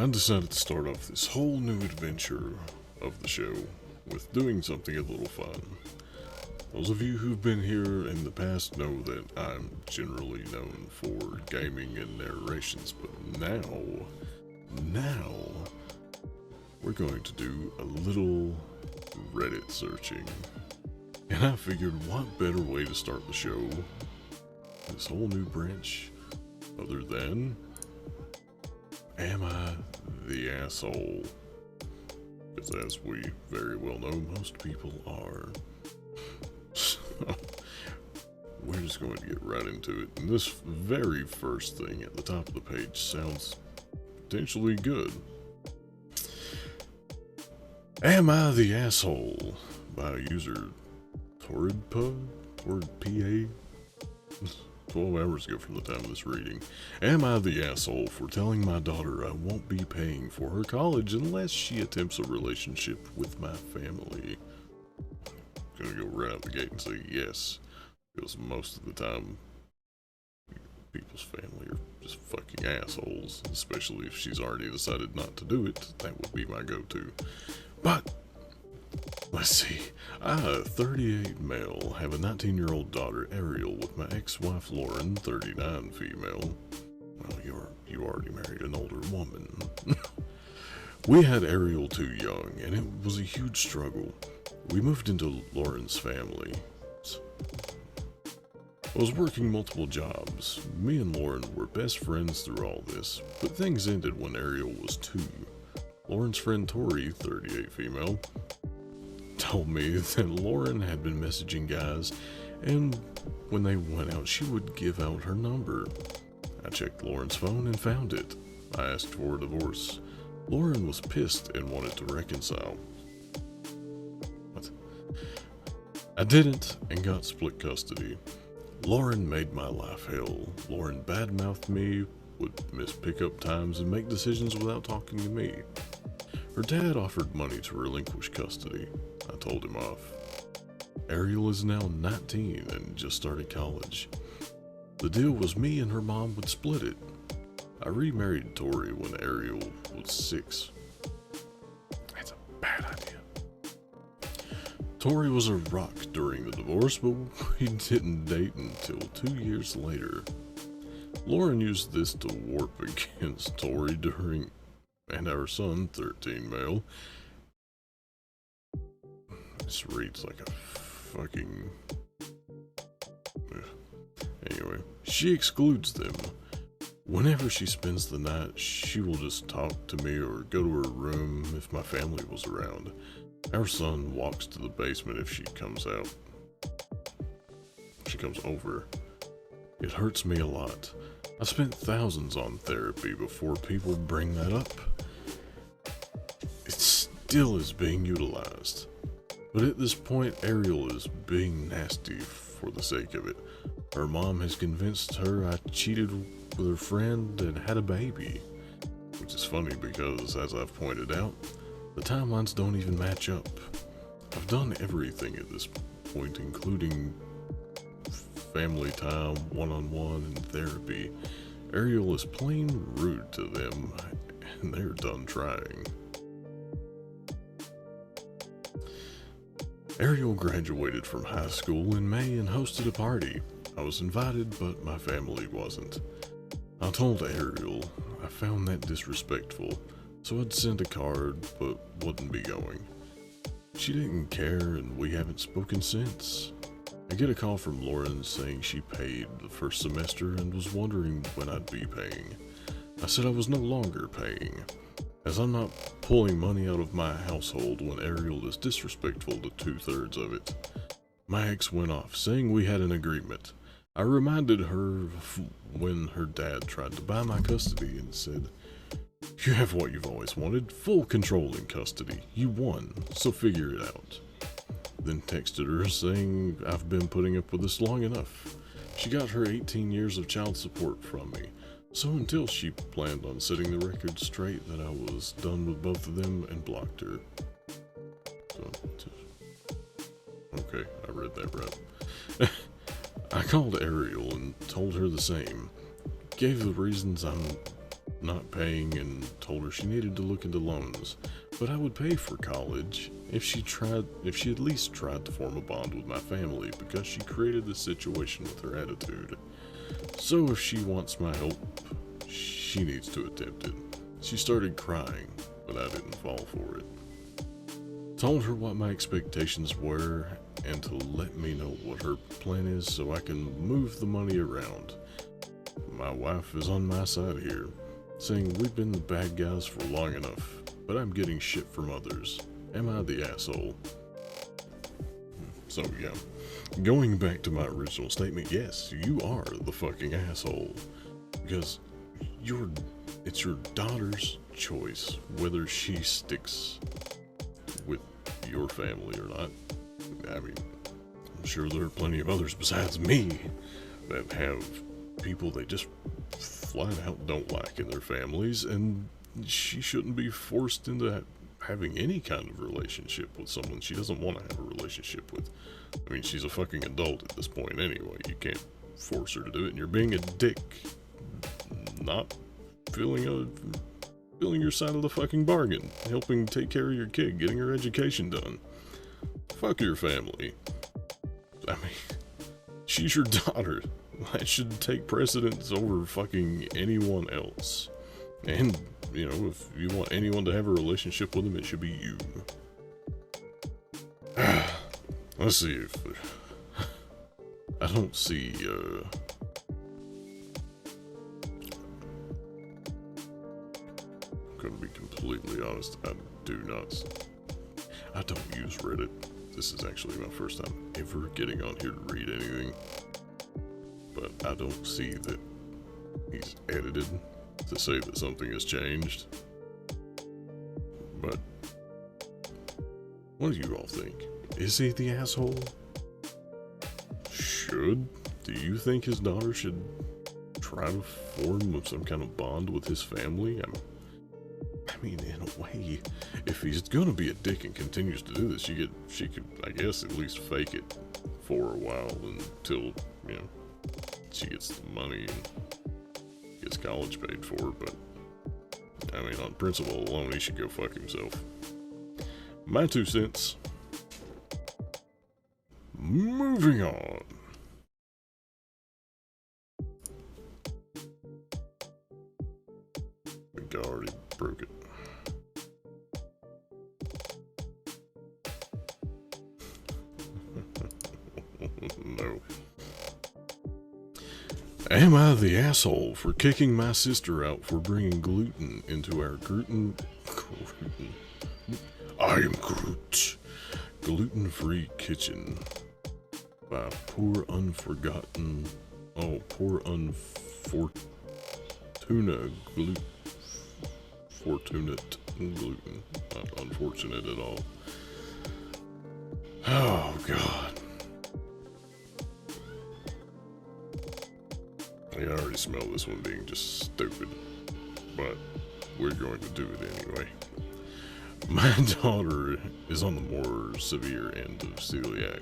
I decided to start off this whole new adventure of the show with doing something a little fun. Those of you who've been here in the past know that I'm generally known for gaming and narrations, but now, we're going to do a little Reddit searching. And I figured what better way to start the show, this whole new branch, other than, am I the asshole? Because as we very well know, most people are. So, we're just going to get right into it. And this very first thing at the top of the page sounds potentially good. Am I the asshole? By user Torridpa? Or PA? 12 hours ago from the time of this reading. Am I the asshole for telling my daughter I won't be paying for her college unless she attempts a relationship with my family? I'm gonna go right out the gate and say yes, because most of the time people's family are just fucking assholes, especially if she's already decided not to do it. That would be my go-to. But let's see. I, 38 male, have a 19-year-old daughter, Ariel, with my ex-wife, Lauren, 39 female. Well, you already married an older woman. We had Ariel too young, and it was a huge struggle. We moved into Lauren's family. I was working multiple jobs. Me and Lauren were best friends through all this, but things ended when Ariel was 2. Lauren's friend Tori, 38 female, told me that Lauren had been messaging guys, and when they went out, she would give out her number. I checked Lauren's phone and found it. I asked for a divorce. Lauren was pissed and wanted to reconcile. What? I didn't and got split custody. Lauren made my life hell. Lauren badmouthed me, would miss pickup times, and make decisions without talking to me. Her dad offered money to relinquish custody. I told him off. Ariel is now 19 and just started college. The deal was me and her mom would split it. I remarried Tori when Ariel was 6. That's a bad idea. Tori was a rock during the divorce, but we didn't date until 2 years later. Lauren used this to warp against Tori during, and our son, 13 male. This reads like a fucking... Anyway, she excludes them. Whenever she spends the night, she will just talk to me or go to her room if my family was around. Our son walks to the basement if she comes out. She comes over. It hurts me a lot. I spent thousands on therapy before people bring that up. It still is being utilized. But at this point, Ariel is being nasty for the sake of it. Her mom has convinced her I cheated with her friend and had a baby. Which is funny because, as I've pointed out, the timelines don't even match up. I've done everything at this point, including family time, one-on-one, and therapy. Ariel is plain rude to them, and they're done trying. Ariel graduated from high school in May and hosted a party. I was invited, but my family wasn't. I told Ariel I found that disrespectful, so I'd send a card, but wouldn't be going. She didn't care, and we haven't spoken since. I get a call from Lauren saying she paid the first semester and was wondering when I'd be paying. I said I was no longer paying, as I'm not pulling money out of my household when Ariel is disrespectful to 2/3 of it. My ex went off, saying we had an agreement. I reminded her when her dad tried to buy my custody and said, "You have what you've always wanted, full control in custody. You won, so figure it out." Then texted her saying I've been putting up with this long enough. She got her 18 years of child support from me. So until she planned on setting the record straight that I was done with both of them and blocked her. So, okay, I read that right. I called Ariel and told her the same. Gave the reasons I'm not paying and told her she needed to look into loans, but I would pay for college if she at least tried to form a bond with my family, because she created this situation with her attitude. So if she wants my help, she needs to attempt it. She started crying, but I didn't fall for it. Told her what my expectations were and to let me know what her plan is so I can move the money around. My wife is on my side here, saying we've been the bad guys for long enough, but I'm getting shit from others. Am I the asshole? So yeah, going back to my original statement, yes, you are the fucking asshole. Because it's your daughter's choice whether she sticks with your family or not. I mean, I'm sure there are plenty of others besides me that have people they just flat out don't like in their families, and she shouldn't be forced into having any kind of relationship with someone she doesn't want to have a relationship with. I mean, she's a fucking adult at this point anyway. You can't force her to do it, and you're being a dick, not feeling your side of the fucking bargain, helping take care of your kid, getting her education done. Fuck your family. I mean, she's your daughter. That should take precedence over fucking anyone else. And, you know, if you want anyone to have a relationship with them, it should be you. Let's see if... I don't see, I'm gonna be completely honest, I don't use Reddit. This is actually my first time ever getting on here to read anything. But I don't see that he's edited to say that something has changed. But what do you all think? Is he the asshole? Do you think his daughter should try to form some kind of bond with his family? I mean, in a way, if he's gonna be a dick and continues to do this, she could, I guess, at least fake it for a while until, you know, she gets the money and gets college paid for. But, I mean, on principle alone, he should go fuck himself. My 2 cents. Moving on. I think I already broke it. No. Am I the asshole for kicking my sister out for bringing gluten into our I am Groot. Gluten-free kitchen by poor unfortunate gluten. Not unfortunate at all. Oh God. I already smell this one being just stupid, but we're going to do it anyway. My daughter is on the more severe end of celiac.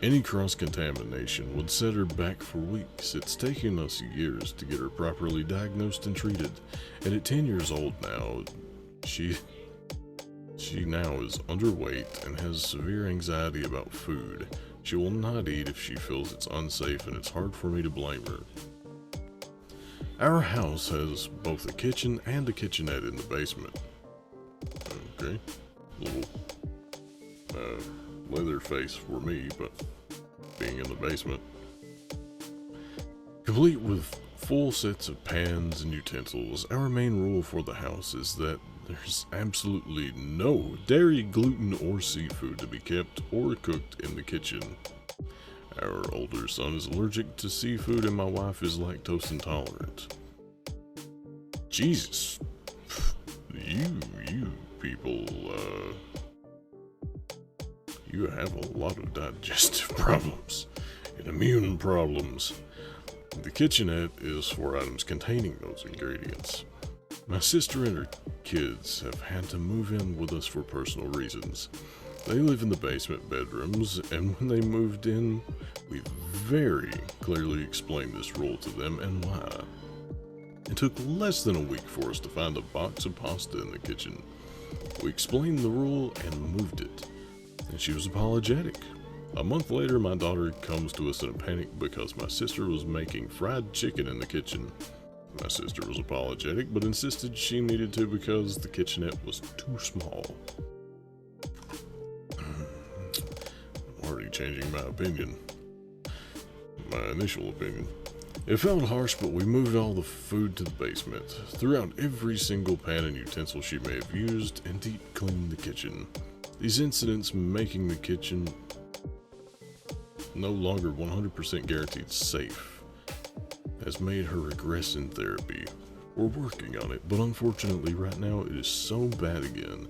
Any cross-contamination would set her back for weeks. It's taken us years to get her properly diagnosed and treated, and at 10 years old now, she now is underweight and has severe anxiety about food. She will not eat if she feels it's unsafe, and it's hard for me to blame her. Our house has both a kitchen and a kitchenette in the basement. Okay, little leather face for me, but being in the basement. Complete with full sets of pans and utensils, our main rule for the house is that there's absolutely no dairy, gluten, or seafood to be kept or cooked in the kitchen. Our older son is allergic to seafood and my wife is lactose intolerant. Jesus. You people, you have a lot of digestive problems and immune problems. The kitchenette is for items containing those ingredients. My sister and her kids have had to move in with us for personal reasons. They live in the basement bedrooms, and when they moved in, we very clearly explained this rule to them and why. It took less than a week for us to find a box of pasta in the kitchen. We explained the rule and moved it, and she was apologetic. A month later, my daughter comes to us in a panic because my sister was making fried chicken in the kitchen. My sister was apologetic, but insisted she needed to because the kitchenette was too small. I'm already changing my opinion. My initial opinion. It felt harsh, but we moved all the food to the basement, threw out every single pan and utensil she may have used, and deep cleaned the kitchen. These incidents making the kitchen no longer 100% guaranteed safe has made her regress in therapy. We're working on it, but unfortunately right now it is so bad again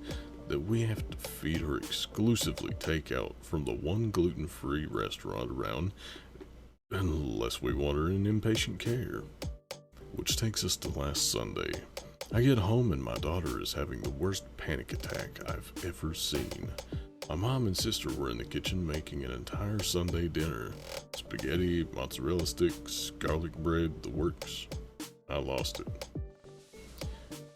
that we have to feed her exclusively takeout from the one gluten-free restaurant around unless we want her in inpatient care. Which takes us to last Sunday. I get home and my daughter is having the worst panic attack I've ever seen. My mom and sister were in the kitchen making an entire Sunday dinner. Spaghetti, mozzarella sticks, garlic bread, the works. I lost it.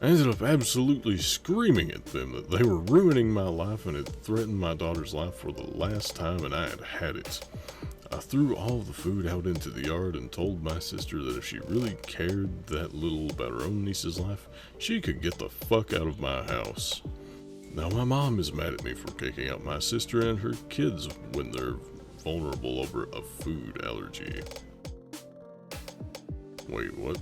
I ended up absolutely screaming at them that they were ruining my life and had threatened my daughter's life for the last time, and I had had it. I threw all the food out into the yard and told my sister that if she really cared that little about her own niece's life, she could get the fuck out of my house. Now my mom is mad at me for kicking out my sister and her kids when they're vulnerable over a food allergy. Wait, what?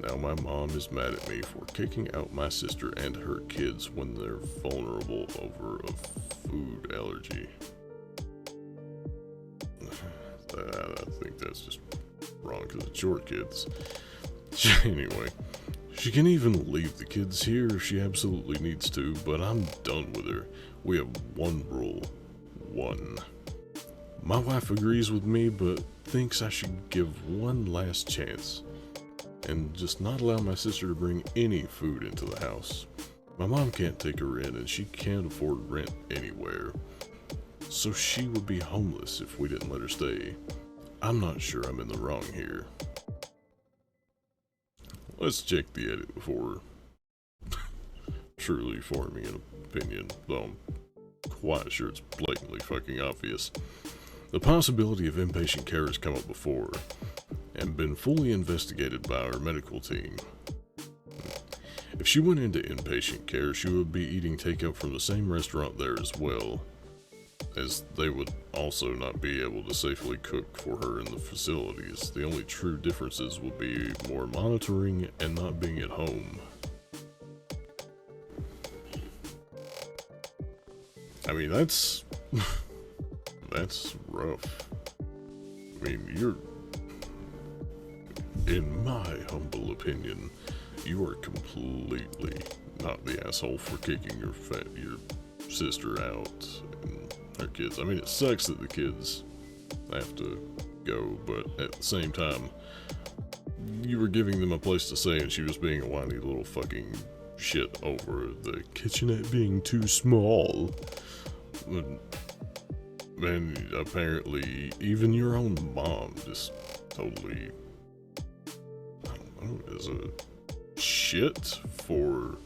Now my mom is mad at me for kicking out my sister and her kids when they're vulnerable over a food allergy. I think that's just wrong because it's your kids. Anyway, she can even leave the kids here if she absolutely needs to, but I'm done with her. We have one rule. One. My wife agrees with me, but thinks I should give one last chance and just not allow my sister to bring any food into the house. My mom can't take her in and she can't afford rent anywhere, so she would be homeless if we didn't let her stay. I'm not sure I'm in the wrong here. Let's check the edit before truly forming an opinion, though I'm quite sure it's blatantly fucking obvious. The possibility of inpatient care has come up before and been fully investigated by our medical team. If she went into inpatient care, she would be eating takeout from the same restaurant there as well, as they would also not be able to safely cook for her in the facilities. The only true differences would be more monitoring and not being at home. I mean, that's rough. I mean, in my humble opinion, you are completely not the asshole for kicking your sister out and her kids. I mean, it sucks that the kids have to go, but at the same time, you were giving them a place to stay and she was being a whiny little fucking shit over the kitchenette being too small. And apparently, even your own mom just totally, I don't know, is a shit for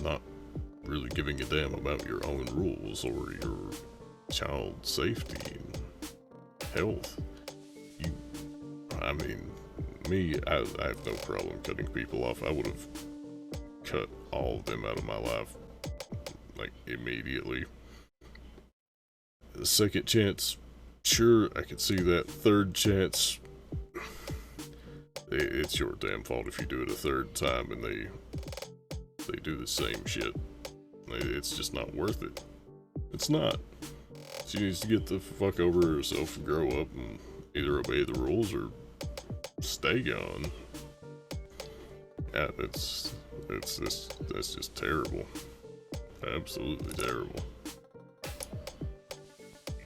not really giving a damn about your own rules or your child safety and health. I mean, me, I have no problem cutting people off. I would have cut all of them out of my life, like, immediately. The second chance, sure, I could see that. Third chance, it's your damn fault if you do it a third time and they do the same shit. It's just not worth it. It's not. She needs to get the fuck over herself and grow up and either obey the rules or stay gone. Yeah, that's just terrible. Absolutely terrible.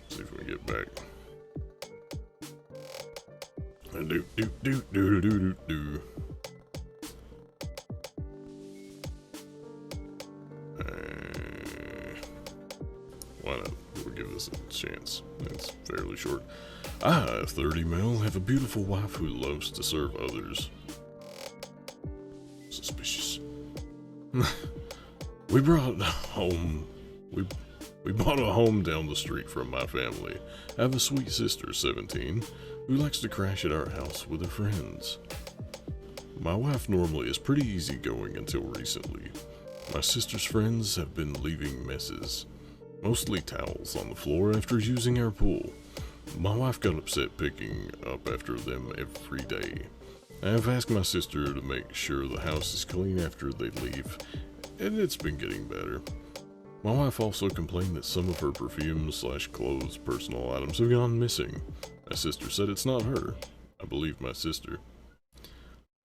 See if we can get back. Do. why not? We'll give this a chance. It's fairly short. I, 30 male, have a beautiful wife who loves to serve others. Suspicious. We brought home... We bought a home down the street from my family. I have a sweet sister, 17, who likes to crash at our house with her friends. My wife normally is pretty easygoing until recently. My sister's friends have been leaving messes, mostly towels on the floor after using our pool. My wife got upset picking up after them every day. I have asked my sister to make sure the house is clean after they leave, and it's been getting better. My wife also complained that some of her perfume/clothes personal items have gone missing. My sister said it's not her. I believe my sister.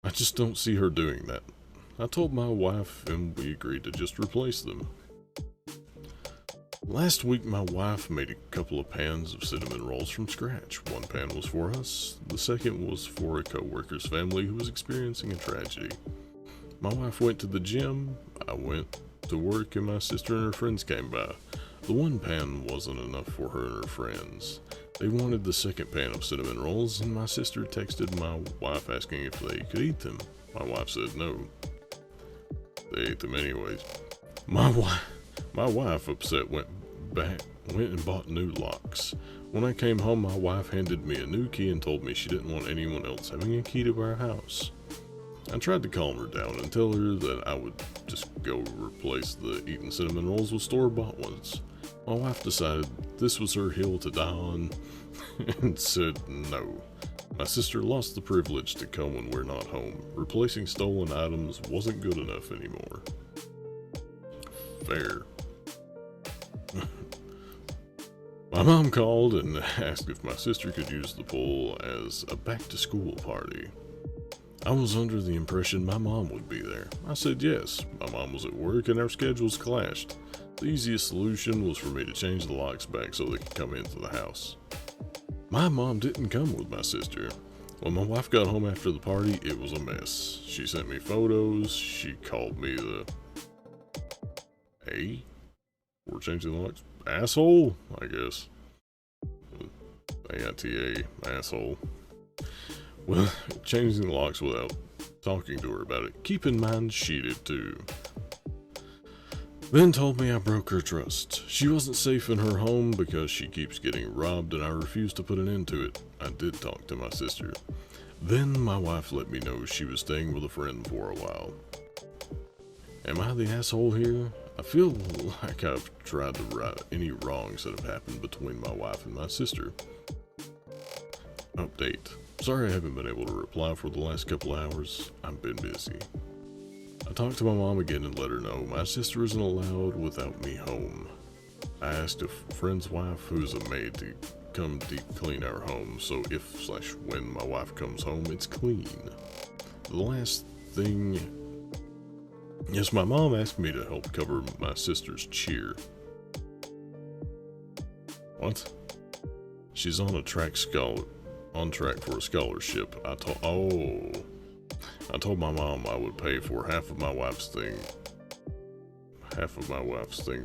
I just don't see her doing that. I told my wife and we agreed to just replace them. Last week my wife made a couple of pans of cinnamon rolls from scratch. One pan was for us, the second was for a co-worker's family who was experiencing a tragedy. My wife went to the gym, I went to work, and my sister and her friends came by. The one pan wasn't enough for her and her friends. They wanted the second pan of cinnamon rolls, and my sister texted my wife asking if they could eat them. My wife said no. They ate them anyways. My wife, upset, went and bought new locks. When I came home, my wife handed me a new key and told me she didn't want anyone else having a key to our house. I tried to calm her down and tell her that I would just go replace the eaten cinnamon rolls with store-bought ones. My wife decided this was her hill to die on and said no. My sister lost the privilege to come when we're not home. Replacing stolen items wasn't good enough anymore. Fair. My mom called and asked if my sister could use the pool as a back-to-school party. I was under the impression my mom would be there. I said yes. My mom was at work and our schedules clashed. The easiest solution was for me to change the locks back so they could come into the house. My mom didn't come with my sister. When my wife got home after the party, it was a mess. She sent me photos. She called me the... Hey? We're changing the locks? Asshole? I guess. AITA, asshole. Well, changing the locks without talking to her about it. Keep in mind, she did too. Then told me I broke her trust. She wasn't safe in her home because she keeps getting robbed and I refused to put an end to it. I did talk to my sister. Then my wife let me know she was staying with a friend for a while. Am I the asshole here? I feel like I've tried to right any wrongs that have happened between my wife and my sister. Update. Sorry I haven't been able to reply for the last couple hours. I've been busy. I talked to my mom again and let her know my sister isn't allowed without me home. I asked a friend's wife, who's a maid, to come deep clean our home, so if/when my wife comes home, it's clean. The last thing... Yes, my mom asked me to help cover my sister's cheer. What? She's on track for a scholarship. I told my mom I would pay for half of my wife's things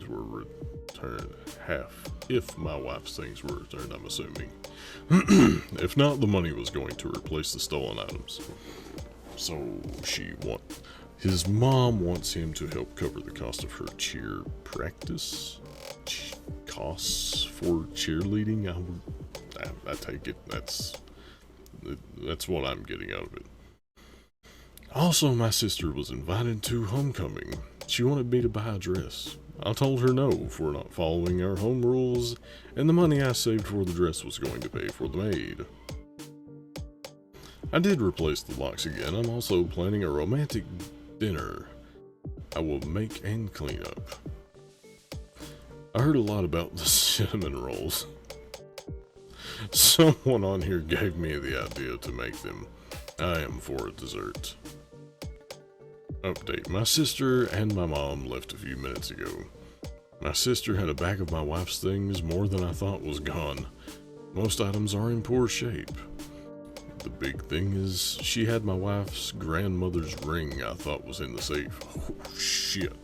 were returned. If my wife's things were returned, I'm assuming. If not, the money was going to replace the stolen items. So his mom wants him to help cover the cost of her cheer practice. Costs for cheerleading. I take it that's what I'm getting out of it. Also, my sister was invited to homecoming. She wanted me to buy a dress. I told her no for not following our home rules, and the money I saved for the dress was going to pay for the maid. I did replace the locks again. I'm also planning a romantic dinner I will make and clean up. I heard a lot about the cinnamon rolls. Someone on here gave me the idea to make them. I am for a dessert. Update. My sister and my mom left a few minutes ago. My sister had a bag of my wife's things, more than I thought was gone. Most items are in poor shape. The big thing is, she had my wife's grandmother's ring I thought was in the safe. Oh, shit.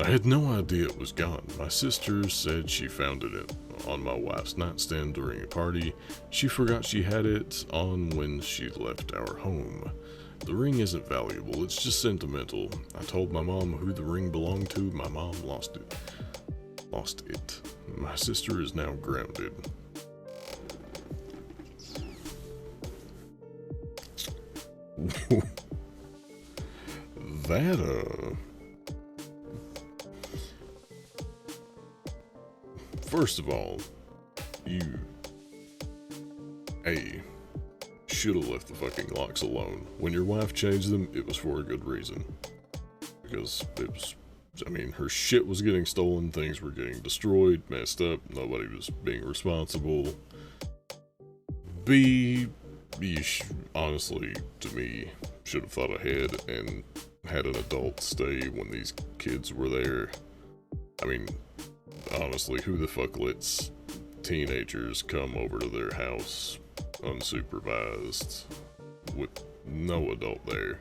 I had no idea it was gone. My sister said she found it on my wife's nightstand during a party. She forgot she had it on when she left our home. The ring isn't valuable, it's just sentimental. I told my mom who the ring belonged to. My mom lost it. My sister is now grounded. That, first of all, you, should have left the fucking locks alone. When your wife changed them, it was for a good reason. Because her shit was getting stolen, things were getting destroyed, messed up, nobody was being responsible. B, you honestly, to me, should have thought ahead and had an adult stay when these kids were there. Honestly, who the fuck lets teenagers come over to their house unsupervised with no adult there?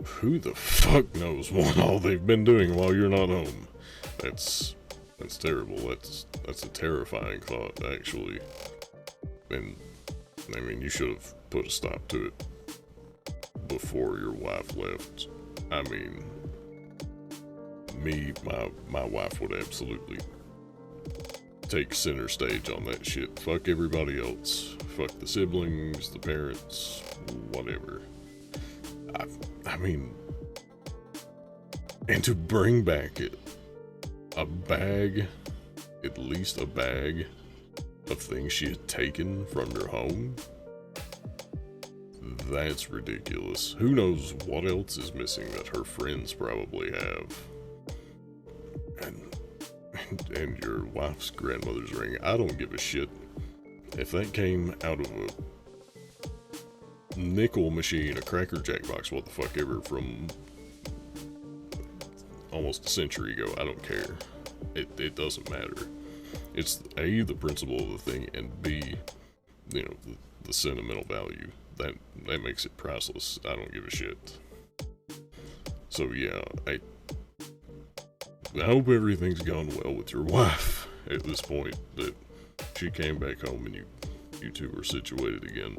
Who the fuck knows what all they've been doing while you're not home? That's terrible. That's a terrifying thought, actually. And you should have put a stop to it before your wife left. My wife would absolutely take center stage on that shit. Fuck everybody else. Fuck the siblings, the parents, whatever. And to bring back a bag, at least a bag of things she had taken from your home, that's ridiculous. Who knows what else is missing that her friends probably have. And your wife's grandmother's ring, I don't give a shit if that came out of a nickel machine, a Cracker Jack box, what the fuck ever, from almost a century ago. I don't care. It doesn't matter. It's A, the principle of the thing, and B, the sentimental value. That makes it priceless. I don't give a shit. So yeah, I hope everything's gone well with your wife at this point, that she came back home and you two were situated again.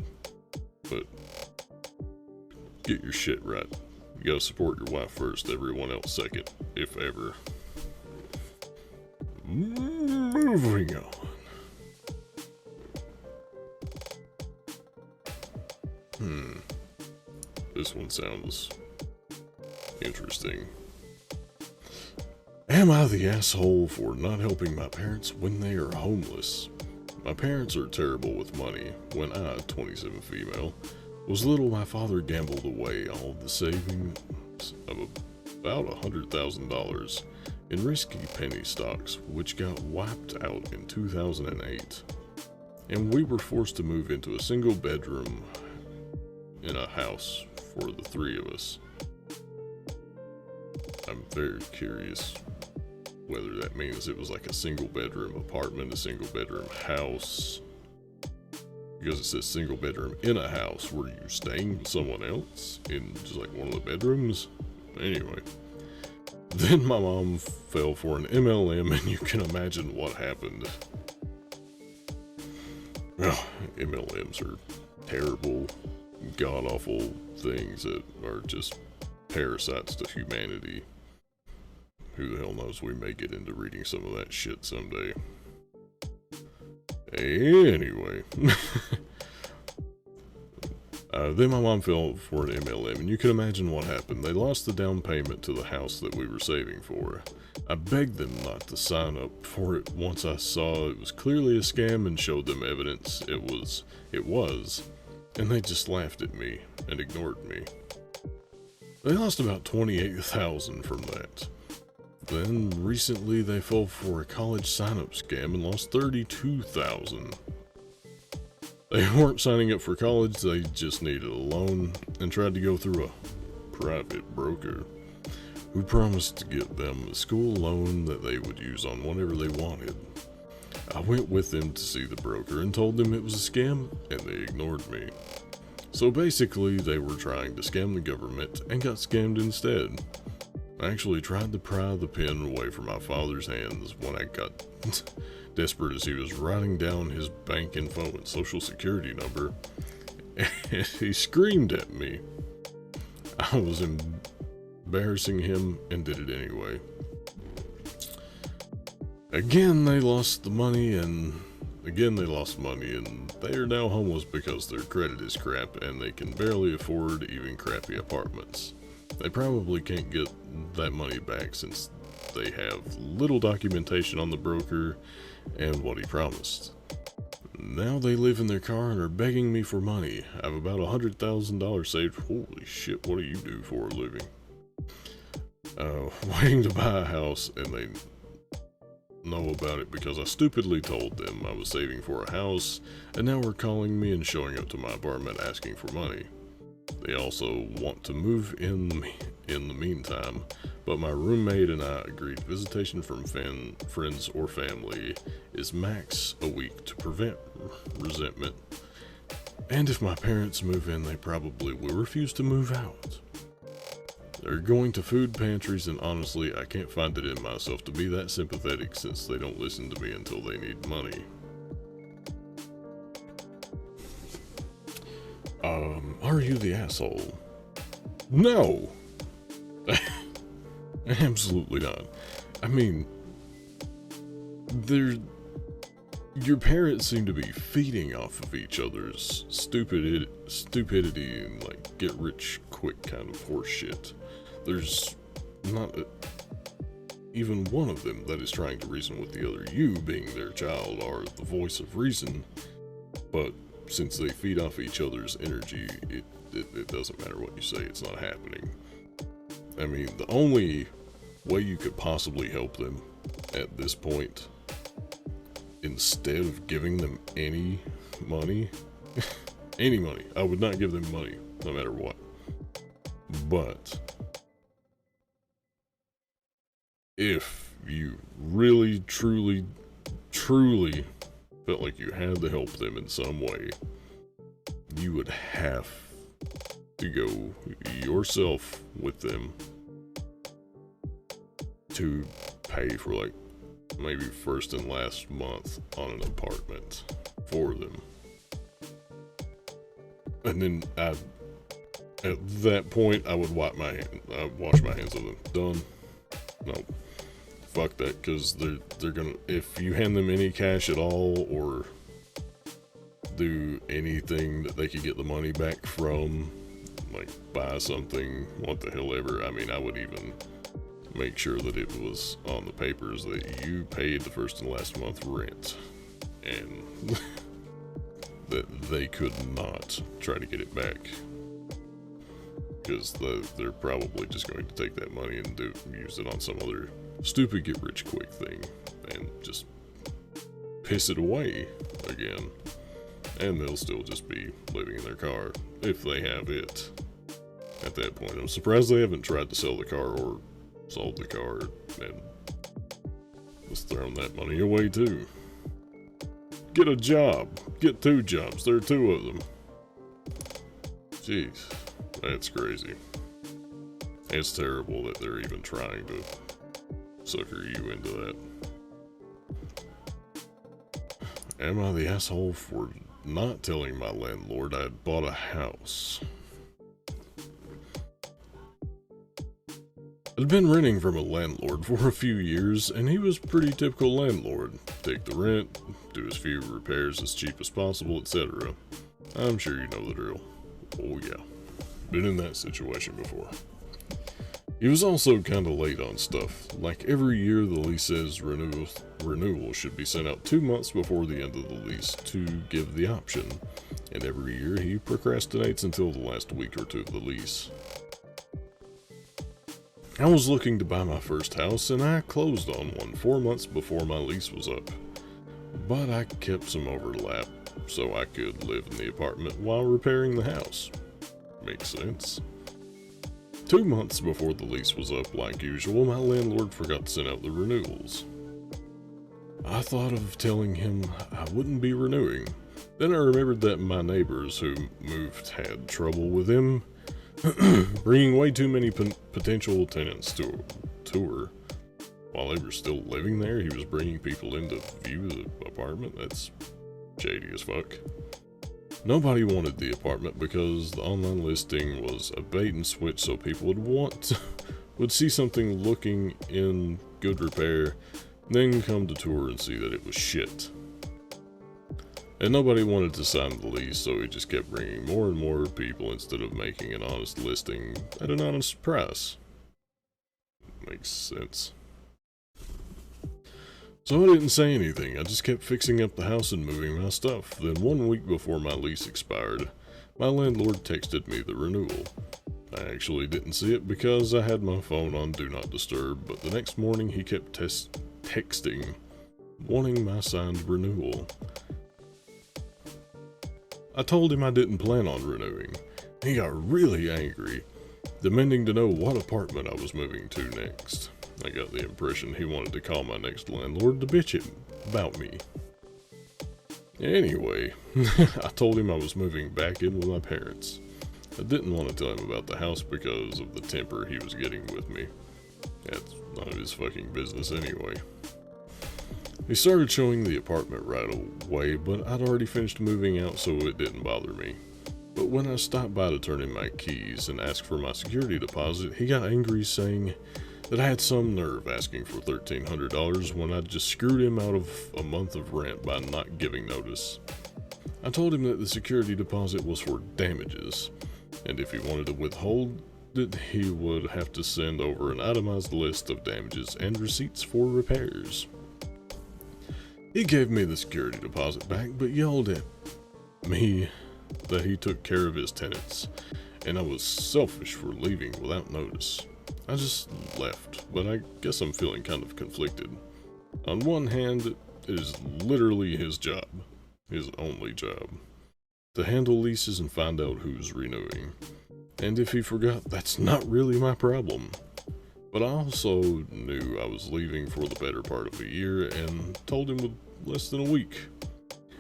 But get your shit right. You gotta support your wife first, everyone else second, if ever. Moving on. This one sounds interesting. Am I the asshole for not helping my parents when they are homeless? My parents are terrible with money. When I, 27 female, was little, my father gambled away all of the savings of about $100,000 in risky penny stocks, which got wiped out in 2008. And we were forced to move into a single bedroom in a house for the three of us. I'm very curious whether that means it was like a single bedroom apartment, a single bedroom house. Because it says single bedroom in a house. Were you staying with someone else in just like one of the bedrooms? Anyway. Then my mom fell for an MLM, and you can imagine what happened. Well, MLMs are terrible, god-awful things that are just parasites to humanity. Who the hell knows, we may get into reading some of that shit someday. Anyway. Then my mom fell for an MLM, and you can imagine what happened. They lost the down payment to the house that we were saving for. I begged them not to sign up for it once I saw it was clearly a scam and showed them evidence it was, and they just laughed at me and ignored me. They lost about $28,000 from that. Then recently they fell for a college sign-up scam and lost $32,000. They weren't signing up for college, they just needed a loan and tried to go through a private broker who promised to get them a school loan that they would use on whatever they wanted. I went with them to see the broker and told them it was a scam, and they ignored me. So basically, they were trying to scam the government and got scammed instead. I actually tried to pry the pen away from my father's hands when I got desperate as he was writing down his bank info and social security number, and he screamed at me. I was embarrassing him and did it anyway. Again, they lost money, and they are now homeless because their credit is crap and they can barely afford even crappy apartments. They probably can't get that money back since they have little documentation on the broker and what he promised. Now they live in their car and are begging me for money. I have about $100,000 saved. Holy shit, what do you do for a living? Waiting to buy a house, and they know about it because I stupidly told them I was saving for a house, and now we're calling me and showing up to my apartment asking for money. They also want to move in the meantime, but my roommate and I agreed visitation from friends or family is max a week to prevent resentment. And if my parents move in, they probably will refuse to move out. They're going to food pantries, and honestly, I can't find it in myself to be that sympathetic since they don't listen to me until they need money. Are you the asshole? No! Absolutely not. I mean, your parents seem to be feeding off of each other's stupidity and, like, get rich quick kind of horse shit. There's not even one of them that is trying to reason with the other. You, being their child, are the voice of reason, but since they feed off each other's energy, it doesn't matter what you say, it's not happening. I mean, the only way you could possibly help them at this point, instead of giving them any money, I would not give them money, no matter what. But if you really, truly felt like you had to help them in some way, you would have to go yourself with them to pay for, like, maybe first and last month on an apartment for them. And then at that point, I would wash my hands of them. Done. No. Fuck that, because they're gonna, if you hand them any cash at all or do anything that they could get the money back from, like buy something, what the hell ever, I mean, I would even make sure that it was on the papers that you paid the first and last month rent, and that they could not try to get it back, because they're probably just going to take that money and use it on some other stupid get rich quick thing and just piss it away again, and they'll still just be living in their car if they have it at that point. I'm surprised they haven't tried to sell the car or sold the car and just thrown that money away too. Get a job. Get 2 jobs. There are 2 of them. Jeez, that's crazy. It's terrible that they're even trying to sucker you into that. Am I the asshole for not telling my landlord I had bought a house? I'd been renting from a landlord for a few years, and he was a pretty typical landlord. Take the rent, do as few repairs as cheap as possible, etc. I'm sure you know the drill. Oh yeah, been in that situation before. He was also kinda late on stuff. Like every year the lease says renewal should be sent out 2 months before the end of the lease to give the option. And every year he procrastinates until the last week or 2 of the lease. I was looking to buy my first house, and I closed on one 4 months before my lease was up. But I kept some overlap so I could live in the apartment while repairing the house. Makes sense. 2 months before the lease was up, like usual, my landlord forgot to send out the renewals. I thought of telling him I wouldn't be renewing. Then I remembered that my neighbors who moved had trouble with him, bringing way too many potential tenants to a tour. While they were still living there, he was bringing people in to view the apartment. That's shady as fuck. Nobody wanted the apartment because the online listing was a bait and switch, so people would see something looking in good repair, then come to tour and see that it was shit. And nobody wanted to sign the lease, so he just kept bringing more and more people instead of making an honest listing at an honest price. Makes sense. So I didn't say anything, I just kept fixing up the house and moving my stuff. Then 1 week before my lease expired, my landlord texted me the renewal. I actually didn't see it because I had my phone on Do Not Disturb, but the next morning he kept texting, wanting my signed renewal. I told him I didn't plan on renewing. He got really angry, demanding to know what apartment I was moving to next. I got the impression he wanted to call my next landlord to bitch about me. Anyway, I told him I was moving back in with my parents. I didn't want to tell him about the house because of the temper he was getting with me. That's none of his fucking business anyway. He started showing the apartment right away, but I'd already finished moving out, so it didn't bother me. But when I stopped by to turn in my keys and ask for my security deposit, he got angry, saying that I had some nerve asking for $1,300 when I'd just screwed him out of a month of rent by not giving notice. I told him that the security deposit was for damages, and if he wanted to withhold it, he would have to send over an itemized list of damages and receipts for repairs. He gave me the security deposit back, but yelled at me that he took care of his tenants, and I was selfish for leaving without notice. I just left, but I guess I'm feeling kind of conflicted. On one hand, it is literally his job, his only job, to handle leases and find out who's renewing. And if he forgot, that's not really my problem. But I also knew I was leaving for the better part of a year and told him with less than a week.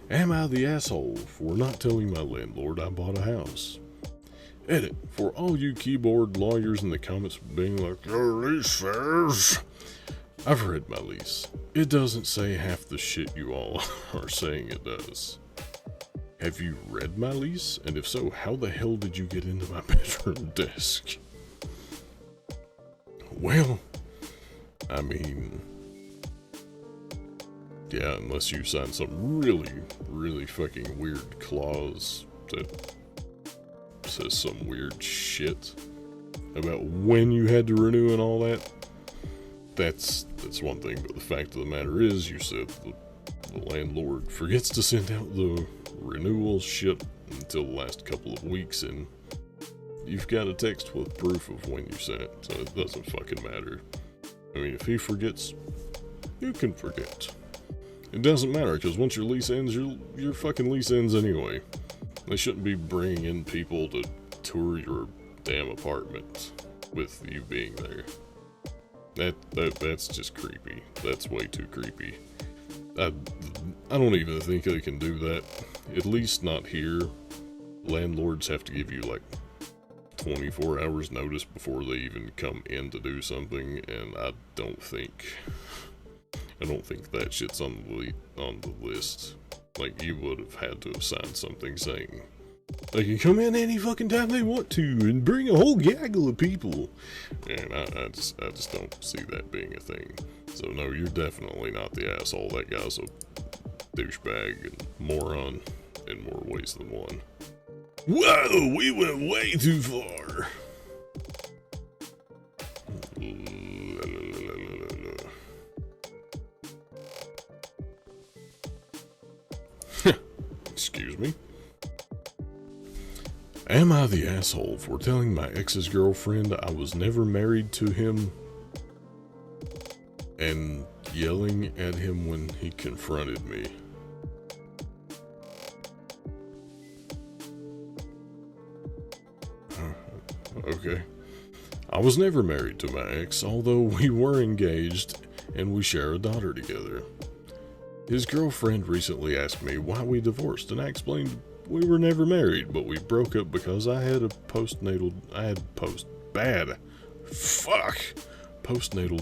Am I the asshole for not telling my landlord I bought a house? Edit, for all you keyboard lawyers in the comments being like, your lease says... I've read my lease. It doesn't say half the shit you all are saying it does. Have you read my lease? And if so, how the hell did you get into my bedroom desk? Well, I mean... yeah, unless you sign some really fucking weird clause that says some weird shit about when you had to renew and all that. That's one thing, but the fact of the matter is, you said the landlord forgets to send out the renewal shit until the last couple of weeks, and you've got a text with proof of when you sent it, so it doesn't fucking matter. I mean, if he forgets, you can forget. It doesn't matter, because once your lease ends, your fucking lease ends anyway. They shouldn't be bringing in people to tour your damn apartment with you being there. That's just creepy. That's way too creepy. I don't even think they can do that. At least not here. Landlords have to give you like 24 hours notice before they even come in to do something, and I don't think that shit's on the list. Like, you would have had to have signed something saying they can come in any fucking time they want to and bring a whole gaggle of people. And I just don't see that being a thing. So no, you're definitely not the asshole. That guy's a douchebag and moron in more ways than one. Whoa, we went way too far. Excuse me. Am I the asshole for telling my ex's girlfriend I was never married to him and yelling at him when he confronted me? Okay. I was never married to my ex, although we were engaged and we share a daughter together. His girlfriend recently asked me why we divorced, and I explained we were never married, but we broke up because I had postnatal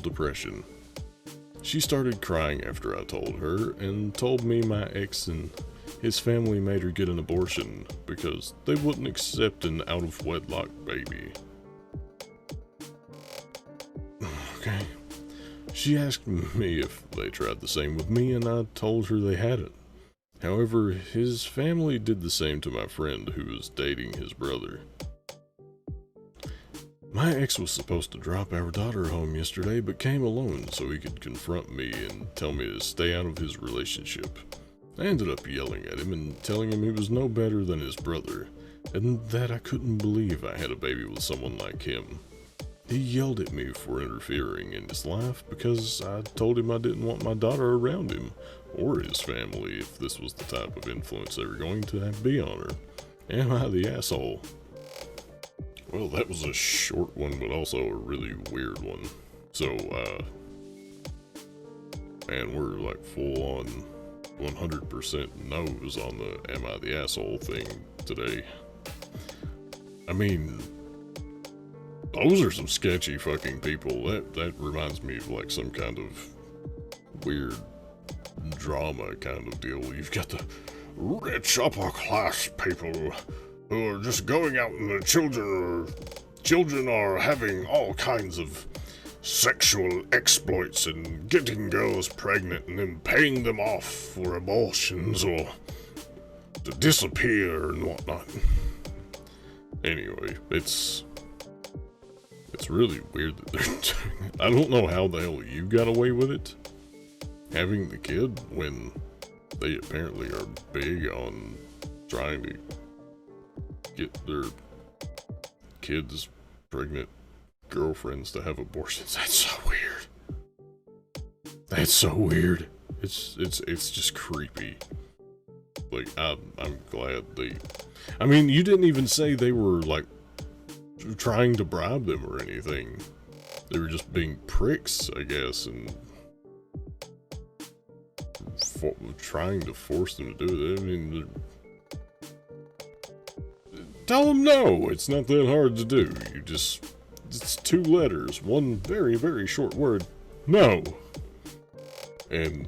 depression. She started crying after I told her, and told me my ex and his family made her get an abortion because they wouldn't accept an out-of-wedlock baby. Okay. She asked me if they tried the same with me, and I told her they hadn't. However, his family did the same to my friend who was dating his brother. My ex was supposed to drop our daughter home yesterday, but came alone so he could confront me and tell me to stay out of his relationship. I ended up yelling at him and telling him he was no better than his brother, and that I couldn't believe I had a baby with someone like him. He yelled at me for interfering in his life because I told him I didn't want my daughter around him, or his family, if this was the type of influence they were going to be on her. Am I the asshole? Well, that was a short one, but also a really weird one. So, man, we're like full on 100% no's on the Am I the Asshole thing today. I mean, those are some sketchy fucking people. That reminds me of like some kind of weird drama kind of deal. You've got the rich upper class people who are just going out and the children are having all kinds of sexual exploits and getting girls pregnant and then paying them off for abortions or to disappear and whatnot. Anyway, it's really weird that they're doing it. I don't know how the hell you got away with it, having the kid, when they apparently are big on trying to get their kids' pregnant girlfriends to have abortions. That's so weird. That's so weird. It's just creepy. Like, I'm glad I mean, you didn't even say they were like trying to bribe them or anything. They were just being pricks, I guess, and trying to force them to do it. I mean, tell them no. It's not that hard to do. It's 2 letters, one very, very short word. No. And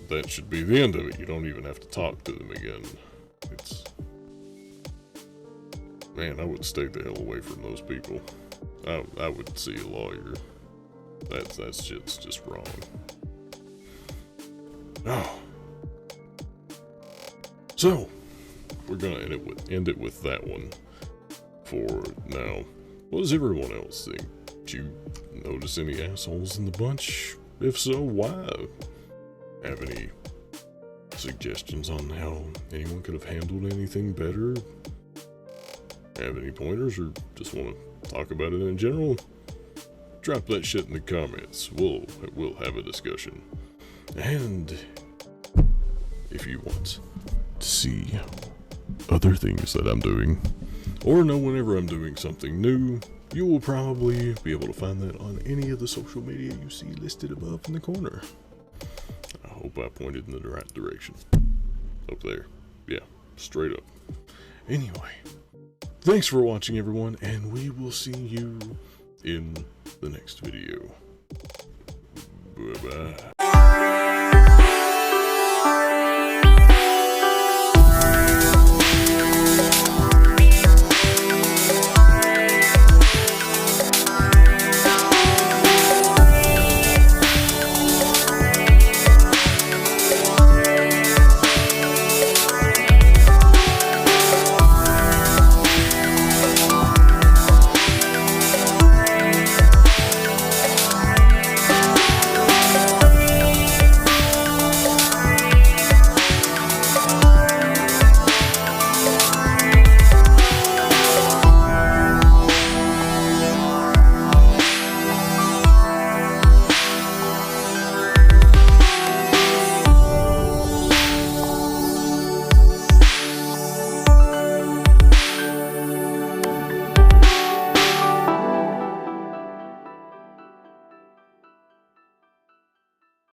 that should be the end of it. You don't even have to talk to them again. Man, I would stay the hell away from those people. I would see a lawyer. That's just wrong. Oh. So, we're gonna end it with that one for now. What does everyone else think? Did you notice any assholes in the bunch? If so, why? Have any suggestions on how anyone could have handled anything better? Have any pointers, or just want to talk about it in general? Drop that shit in the comments. We'll have a discussion. And if you want to see other things that I'm doing, or know whenever I'm doing something new, you will probably be able to find that on any of the social media you see listed above in the corner. I hope I pointed in the right direction. Up there. Yeah, straight up. Anyway, thanks for watching, everyone, and we will see you in the next video. Bye-bye.